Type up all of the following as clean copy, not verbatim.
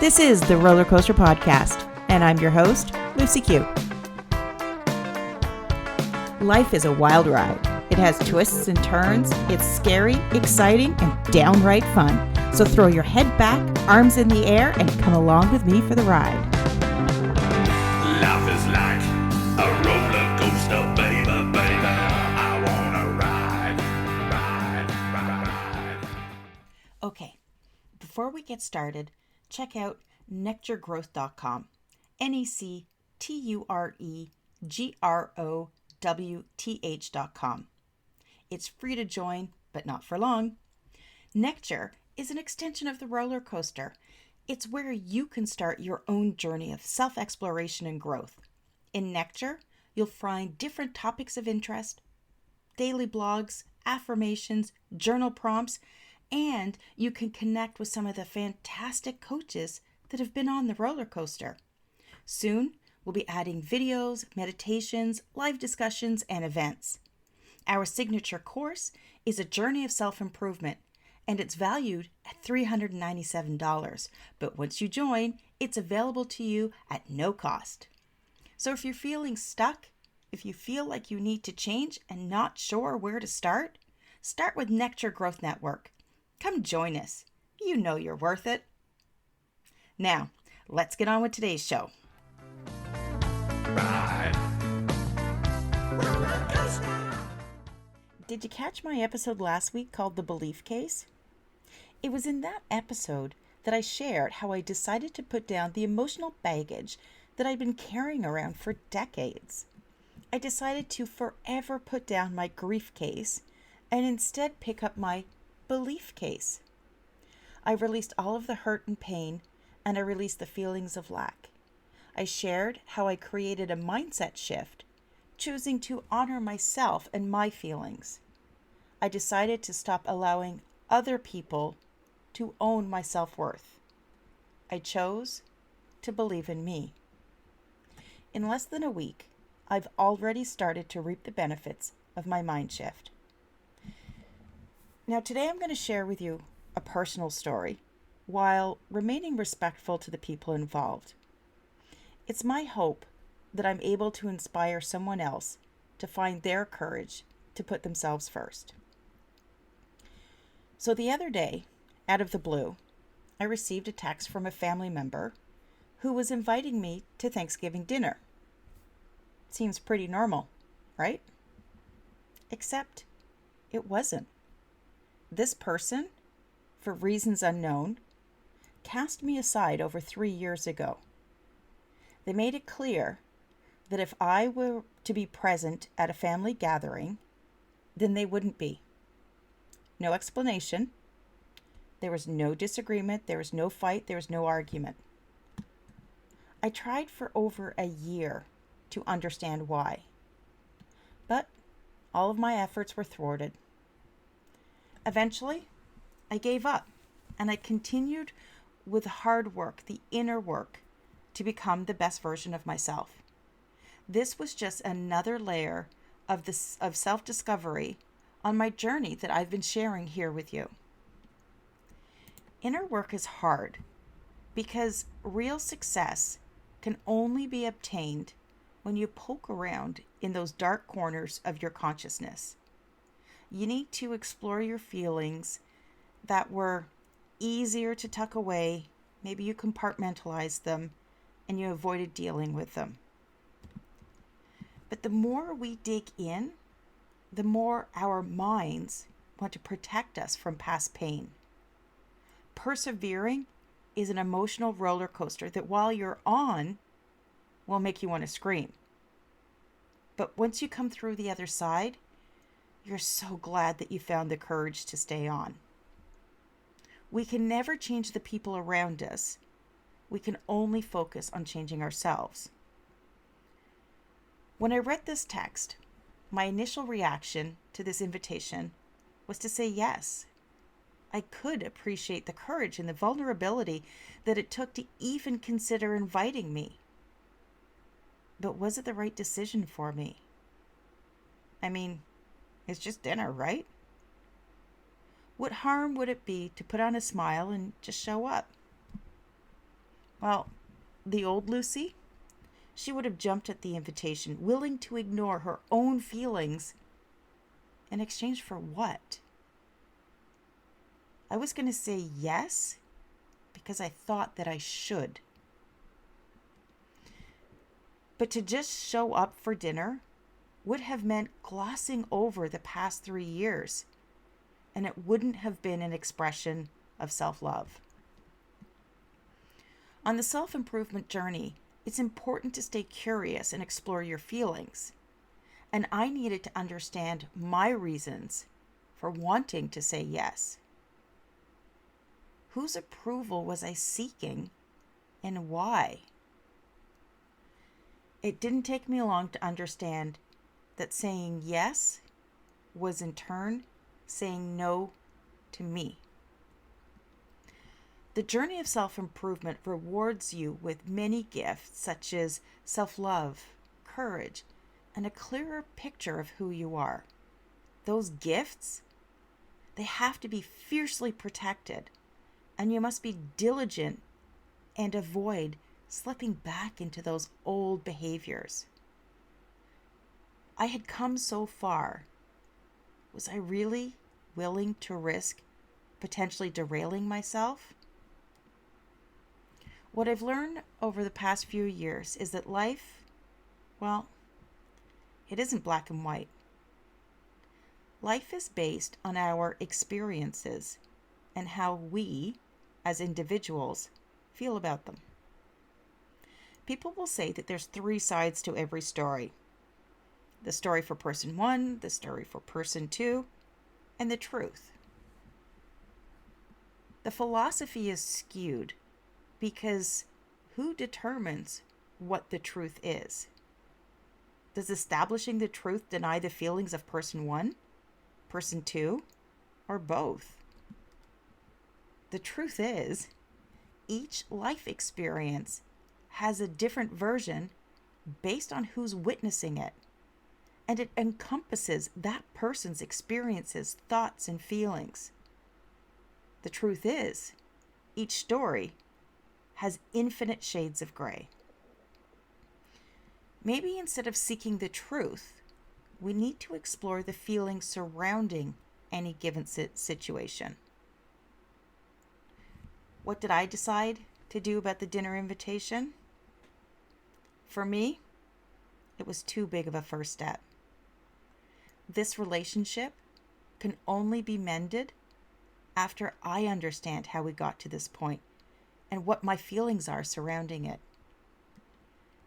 This is the Roller Coaster Podcast, and I'm your host, Lucie Q. Life is a wild ride. It has twists and turns. It's scary, exciting, and downright fun. So throw your head back, arms in the air, and come along with me for the ride. Life is like a roller coaster, baby, baby. I wanna ride. Okay, before we get started, check out nectargrowth.com. nectargrowth.com. It's free to join, but not for long. Nectar is an extension of the roller coaster. It's where you can start your own journey of self-exploration and growth. In Nectar, you'll find different topics of interest, daily blogs, affirmations, journal prompts, and you can connect with some of the fantastic coaches that have been on the roller coaster. Soon, we'll be adding videos, meditations, live discussions, and events. Our signature course is a journey of self-improvement, and it's valued at $397. But once you join, it's available to you at no cost. So if you're feeling stuck, if you feel like you need to change and not sure where to start with Nectar Growth Network. Come join us. You know you're worth it. Now, let's get on with today's show. Ride. Did you catch my episode last week called The Belief Case? It was in that episode that I shared how I decided to put down the emotional baggage that I'd been carrying around for decades. I decided to forever put down my grief case and instead pick up my belief case. I released all of the hurt and pain, and I released the feelings of lack. I shared how I created a mindset shift, choosing to honor myself and my feelings. I decided to stop allowing other people to own my self-worth. I chose to believe in me. In less than a week, I've already started to reap the benefits of my mind shift. Now, today I'm going to share with you a personal story while remaining respectful to the people involved. It's my hope that I'm able to inspire someone else to find their courage to put themselves first. So the other day, out of the blue, I received a text from a family member who was inviting me to Thanksgiving dinner. Seems pretty normal, right? Except it wasn't. This person, for reasons unknown, cast me aside over 3 years ago. They made it clear that if I were to be present at a family gathering, then they wouldn't be. No explanation. There was no disagreement. There was no fight. There was no argument. I tried for over a year to understand why, but all of my efforts were thwarted. Eventually, I gave up, and I continued with hard work, the inner work, to become the best version of myself. This was just another layer of self-discovery on my journey that I've been sharing here with you. Inner work is hard because real success can only be obtained when you poke around in those dark corners of your consciousness. You need to explore your feelings that were easier to tuck away. Maybe you compartmentalized them and you avoided dealing with them. But the more we dig in, the more our minds want to protect us from past pain. Persevering is an emotional roller coaster that while you're on, will make you want to scream. But once you come through the other side, you're so glad that you found the courage to stay on. We can never change the people around us. We can only focus on changing ourselves. When I read this text, my initial reaction to this invitation was to say yes. I could appreciate the courage and the vulnerability that it took to even consider inviting me. But was it the right decision for me? I mean, it's just dinner, right? What harm would it be to put on a smile and just show up? Well, the old Lucie, she would have jumped at the invitation, willing to ignore her own feelings in exchange for what? I was going to say yes because I thought that I should. But to just show up for dinner would have meant glossing over the past 3 years, and it wouldn't have been an expression of self-love. On the self-improvement journey, it's important to stay curious and explore your feelings. And I needed to understand my reasons for wanting to say yes. Whose approval was I seeking and why? It didn't take me long to understand that saying yes was in turn saying no to me. The journey of self-improvement rewards you with many gifts such as self-love, courage, and a clearer picture of who you are. Those gifts, they have to be fiercely protected, and you must be diligent and avoid slipping back into those old behaviors. I had come so far. Was I really willing to risk potentially derailing myself? What I've learned over the past few years is that life, well, it isn't black and white. Life is based on our experiences and how we, as individuals, feel about them. People will say that there's 3 sides to every story. The story for person 1, the story for person 2, and the truth. The philosophy is skewed because who determines what the truth is? Does establishing the truth deny the feelings of person 1, person 2, or both? The truth is, each life experience has a different version based on who's witnessing it, and it encompasses that person's experiences, thoughts, and feelings. The truth is, each story has infinite shades of gray. Maybe instead of seeking the truth, we need to explore the feelings surrounding any given situation. What did I decide to do about the dinner invitation? For me, it was too big of a first step. This relationship can only be mended after I understand how we got to this point and what my feelings are surrounding it.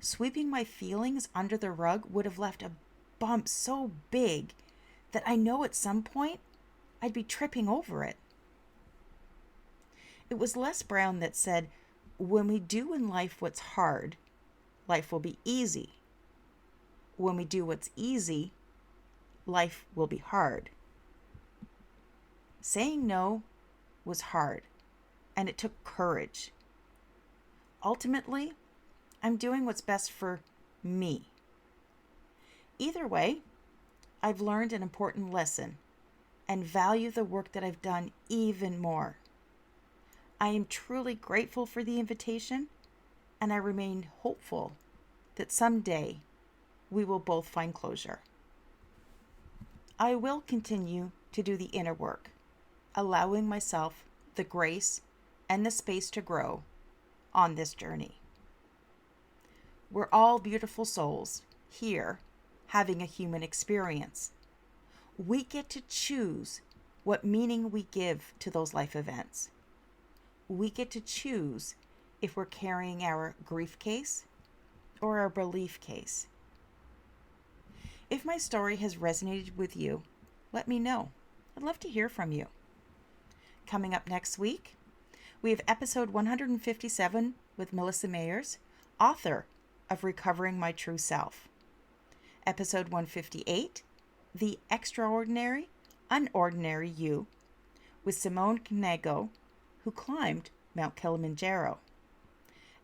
Sweeping my feelings under the rug would have left a bump so big that I know at some point I'd be tripping over it. It was Les Brown that said, "When we do in life what's hard, life will be easy. When we do what's easy, life will be hard." Saying no was hard, and it took courage. Ultimately, I'm doing what's best for me. Either way, I've learned an important lesson and value the work that I've done even more. I am truly grateful for the invitation, and I remain hopeful that someday we will both find closure. I will continue to do the inner work, allowing myself the grace and the space to grow on this journey. We're all beautiful souls here having a human experience. We get to choose what meaning we give to those life events. We get to choose if we're carrying our grief case or our belief case. If my story has resonated with you, let me know. I'd love to hear from you. Coming up next week, we have episode 157 with Melissa Mayers, author of Recovering My True Self. Episode 158, The Extraordinary, Unordinary You, with Simone Knego, who climbed Mount Kilimanjaro.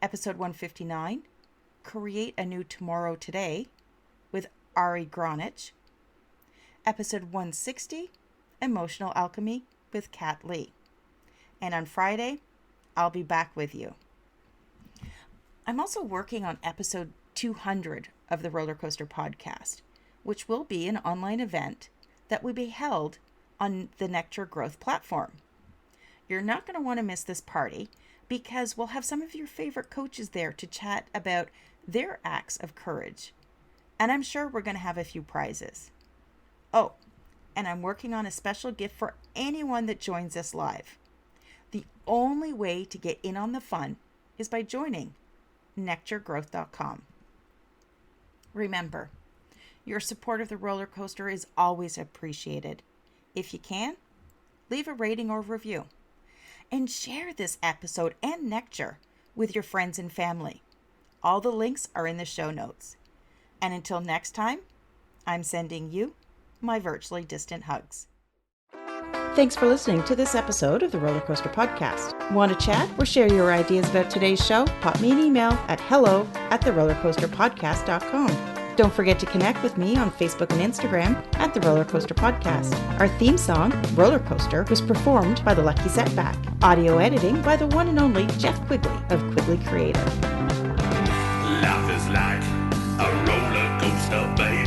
Episode 159, Create a New Tomorrow Today, with Ari Gronich. Episode 160, Emotional Alchemy, with Kat Lee. And on Friday, I'll be back with you. I'm also working on episode 200 of the Roller Coaster Podcast, which will be an online event that will be held on the Nectar Growth platform. You're not going to want to miss this party because we'll have some of your favorite coaches there to chat about their acts of courage. And I'm sure we're going to have a few prizes. Oh, and I'm working on a special gift for anyone that joins us live. The only way to get in on the fun is by joining nectargrowth.com. Remember, your support of the roller coaster is always appreciated. If you can, leave a rating or review. And share this episode and Nectar with your friends and family. All the links are in the show notes. And until next time, I'm sending you my virtually distant hugs. Thanks for listening to this episode of the Roller Coaster Podcast. Want to chat or share your ideas about today's show? Pop me an email at hello@therollercoasterpodcast.com. Don't forget to connect with me on Facebook and Instagram at The Roller Coaster Podcast. Our theme song, Roller Coaster, was performed by The Lucky Setback. Audio editing by the one and only Jeff Quigley of Quigley Creative. Life is like a roller coaster, baby.